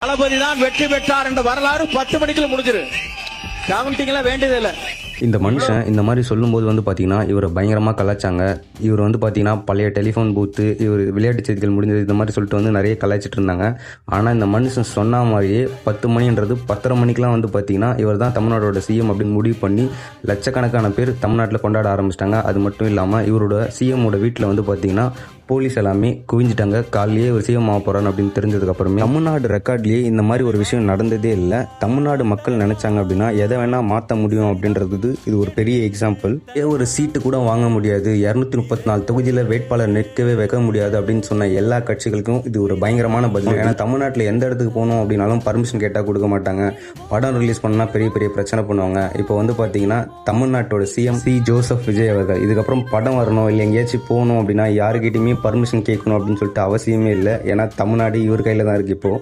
தளபதி தான் வெற்றி பெற்றார் என்ற வரலாறு 10 மணிக்குள்ள முடிஞ்சிரு. கவுண்டிங் எல்லாம் வேண்டியது இல்லை. இந்த மனுஷன் இந்த மாதிரி சொல்லும்போது பார்த்தீங்கன்னா இவரை பயங்கரமாக கலாய்ச்சாங்க. இவர் பார்த்தீங்கன்னா பழைய டெலிஃபோன் பூத்து, இவர் விளையாட்டு செய்திகள் முடிஞ்சது இந்த மாதிரி சொல்லிட்டு நிறைய கலாய்ச்சிட்டு இருந்தாங்க. ஆனால் இந்த மனுஷன் சொன்ன மாதிரியே 10 மணின்றது 10:30 மணிக்கெலாம் பார்த்தீங்கன்னா இவர் தான் தமிழ்நாட்டோட சிஎம் அப்படின்னு முடிவு பண்ணி லட்சக்கணக்கான பேர் தமிழ்நாட்டில் கொண்டாட ஆரம்பிச்சிட்டாங்க. அது மட்டும் இல்லாமல் இவரோட சிஎம்மோட வீட்டில் பார்த்தீங்கன்னா போலீஸ் எல்லாமே குவிஞ்சிட்டாங்க. காலையிலேயே ஒரு சிஎம் ஆக போகிறான்னு அப்படின்னு தெரிஞ்சதுக்கு அப்புறமே தமிழ்நாடு ரெக்கார்ட்லேயே இந்த மாதிரி ஒரு விஷயம் நடந்ததே இல்லை. தமிழ்நாடு மக்கள் நினைச்சாங்க அப்படின்னா எதை வேணால் மாற்ற முடியும் அப்படின்றது இது ஒரு பெரிய எக்ஸாம்பிள். ஒரு சீட்டு கூட வாங்க முடியாது, 234 தொகுதியில் வேட்பாளர் நிற்கவே வைக்க முடியாது அப்படின்னு சொன்ன எல்லா கட்சிகளுக்கும் இது ஒரு பயங்கரமான பதில். ஏன்னா தமிழ்நாட்டில் எந்த இடத்துக்கு போகணும் அப்படின்னாலும் பர்மிஷன் கேட்டால் கொடுக்க மாட்டாங்க. படம் ரிலீஸ் பண்ணால் பெரிய பெரிய பிரச்சனை பண்ணுவாங்க. இப்போ பார்த்தீங்கன்னா தமிழ்நாட்டோட சிஎம் ஜோசப் விஜய் அவர்கள் இதுக்கப்புறம் படம் வரணும் இல்லை எங்கேயாச்சும் போகணும் அப்படின்னா யாருக்கிட்டையுமே பர்மிஷன் கேட்கணும் அப்படின்னு சொல்லிட்டு அவசியமே இல்லை. ஏன்னா தமிழ்நாடு இவர் கையில் தான் இருக்கு இப்போ.